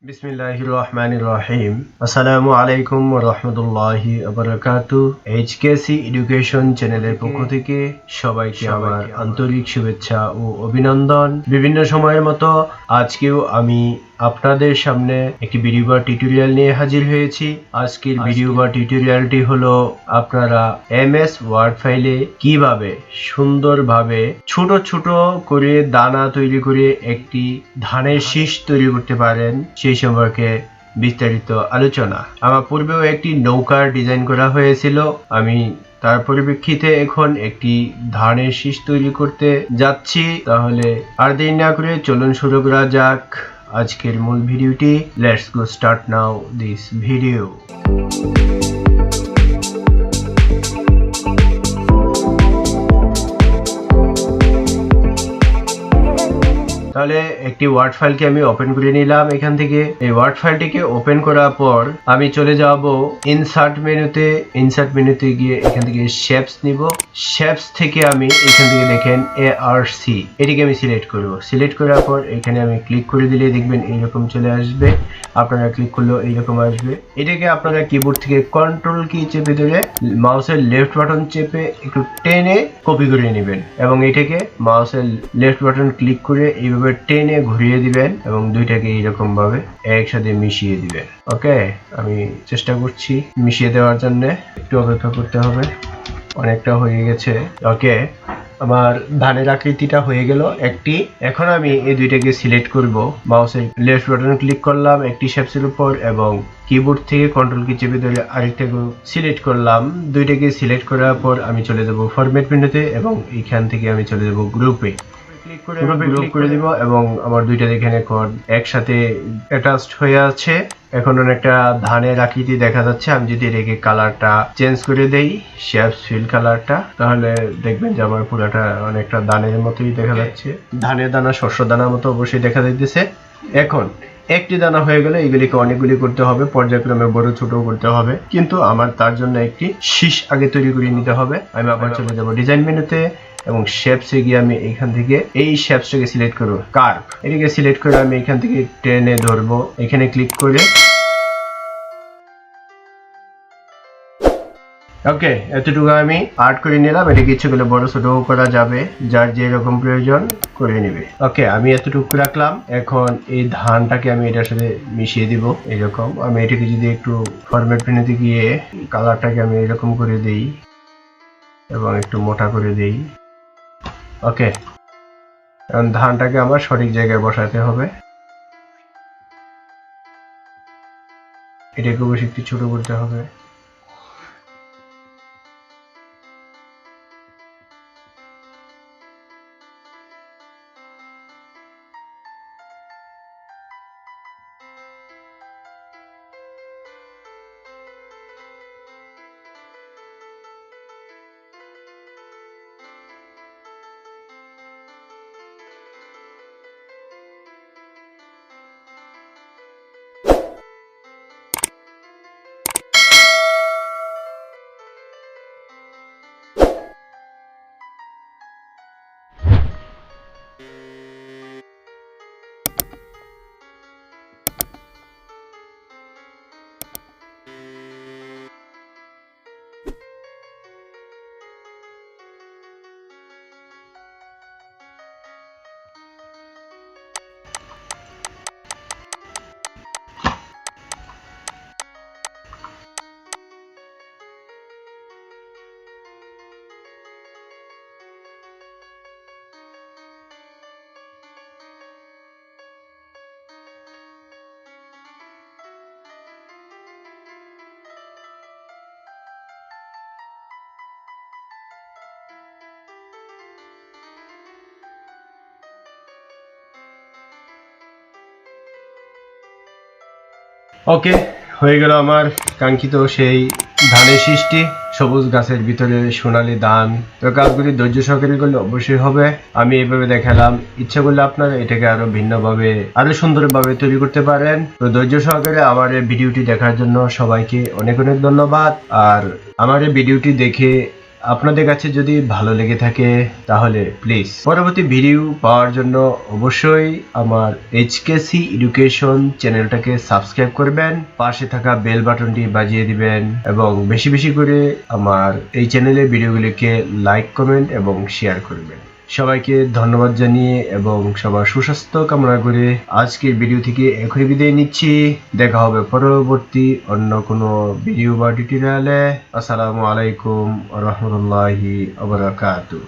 বিসমিল্লাহির রহমানির রহিম। আসসালামু আলাইকুম ওয়া রাহমাতুল্লাহি ওয়া বারাকাতুহু। HKC এডুকেশন চ্যানেলের পক্ষ থেকে সবাইকে আমার আন্তরিক শুভেচ্ছা ও অভিনন্দন। বিভিন্ন সময়ের মতো আজকেও আমি আপনাদের সামনে একটি ভিডিও বা টিউটোরিয়াল নিয়ে হাজির হয়েছি। আজকের ভিডিও বা টিউটোরিয়ালটি হলো আপনারা MS ওয়ার্ড ফাইলে কিভাবে সুন্দরভাবে ছোট ছোট করে দানা তৈরি করে একটি ধানের শীষ তৈরি করতে পারেন সেই সম্পর্কে বিস্তারিত আলোচনা। আমার পূর্বেও একটি নৌকার ডিজাইন করা হয়েছিল, আমি তার পরিপ্রেক্ষিতে এখন একটি ধানের শীষ তৈরি করতে যাচ্ছি। তাহলে আর দেরি না করে চলুন শুরু করা যাক আজকের মূল ভিডিওটি। Let's go start now this video. তাহলে একটি ওয়ার্ড ফাইলকে আমি ওপেন করে নিলাম। এখান থেকে এই ওয়ার্ড ফাইলটিকে ওপেন করার পর আমি চলে যাব ইনসার্ট মেনুতে গিয়ে এখান থেকে শেপস নিব। শেপস থেকে আমি এখান থেকে দেখেন ARC এটিকে আমি সিলেক্ট করব। সিলেক্ট করার পর এখানে আমি ক্লিক করে দিলে দেখবেন এইরকম চলে আসবে। আপনারা ক্লিক করলেও এইরকম আসবে। এটাকে আপনারা কিবোর্ড থেকে কন্ট্রোল কি চেপে ধরে মাউসের লেফট বাটন চেপে একটু টেনে কপি করে নেবেন এবং এটাকে মাউসের লেফট বাটন ক্লিক করে এইভাবে টেনে ঘুরিয়ে দিবেন এবং দুইটাকে এইরকম ভাবে একসাথে মিশিয়ে দিবেন। ওকে, আমি চেষ্টা করছি মিশিয়ে দেওয়ার জন্য, একটু অপেক্ষা করতে হবে। অনেকটা হয়ে গেছে। ওকে, আমার ধানের আকৃতিটা হয়ে গেল একটি। এখন আমি এই দুইটাকে সিলেক্ট করব। মাউসের লেফট বাটন ক্লিক করলাম একটি শেপসের উপর এবং কিবোর্ড থেকে কন্ট্রোল কি চেপে ধরে আরেকটাকে সিলেক্ট করলাম। দুইটাকে সিলেক্ট করার পর আমি চলে যাব ফরম্যাট মেনুতে এবং এইখান থেকে আমি চলে যাব গ্রুপে। গ্রুপ করে দিব এবং আমার দুইটা এখানে একসাথে অ্যাটাচড হয়ে আছে। এখন অনেকটা ধানের আকৃতি দেখা যাচ্ছে। আমি যদি এটাকে কালারটা চেঞ্জ করে দেই, শেপস ফিল কালারটা, তাহলে দেখবেন যে আমার পুরোটা অনেকটা ধানের মতোই দেখা যাচ্ছে। ধানের দানা শস্য দানার মতো অবশ্যই দেখা যাইতেছে। এখন একটি দানা হয়ে গেলে এগুলিকে অনেকগুলি করতে হবে, পর্যায়ক্রমে বড় ছোট করতে হবে, কিন্তু আমার তার জন্য একটি শীষ আগে তৈরি করে নিতে হবে। আমি আবার চলে যাব ডিজাইন মেনুতে এবং শেপসে গিয়ে আমি এখান থেকে এই শেপসটাকে সিলেক্ট করব। কার্ভ এটাকে সিলেক্ট করে আমি এখান থেকে টেনে ধরবো। এখানে ক্লিক করে ওকে, এতটুকু আমি আর্ট করে নিলাম। এটাকে ইচ্ছে করলে বড় ছোট করা যাবে, যার যে রকম প্রয়োজন করে নেবে। ওকে, আমি এতটুকু রাখলাম। এখন এই ধানটাকে আমি এটার সাথে মিশিয়ে দিব এরকম। আমি এটাকে যদি একটু ফরম্যাট মেনুতে গিয়ে কালারটাকে আমি এরকম করে দেই এবং একটু মোটা করে দেই। ওকে, এখন ধানটাকে আমার সঠিক জায়গায় বসাতে হবে। এটাকে অবশ্যই একটু ছোট করতে হবে। ওকে, হয়ে গেল আমার কাঙ্ক্ষিত সেই ধানের শীষটি। সবুজ গাছের ভিতরে সোনালি ধান। তো কাজগুলি ধৈর্য সহকারে করলে অবশ্যই হবে। আমি এইভাবে দেখালাম, ইচ্ছা করলে আপনারা এটাকে আরো ভিন্নভাবে আরো সুন্দরভাবে তৈরি করতে পারেন। তো ধৈর্য সহকারে আমার এই ভিডিওটি দেখার জন্য সবাইকে অনেক অনেক ধন্যবাদ। আর আমার এই ভিডিওটি দেখে আপনাদের কাছে যদি ভালো লেগে থাকে তাহলে প্লিজ পরবর্তী ভিডিও পাওয়ার জন্য অবশ্যই আমার HKC এডুকেশন চ্যানেলটাকে সাবস্ক্রাইব করবেন, পাশে থাকা বেল বাটনটি বাজিয়ে দিবেন এবং বেশি বেশি করে আমার এই চ্যানেলের ভিডিওগুলিকে লাইক, কমেন্ট এবং শেয়ার করবেন। সবাইকে ধন্যবাদ জানিয়ে এবং সবার সুস্বাস্থ্য কামনা করে আজকের ভিডিও থেকে এখনই বিদায় নিচ্ছি। দেখা হবে পরবর্তী অন্য কোনো ভিডিও বা টিউটোরিয়ালে। আসসালামু আলাইকুম ওয়া রাহমাতুল্লাহি ওয়া বারাকাতুহু।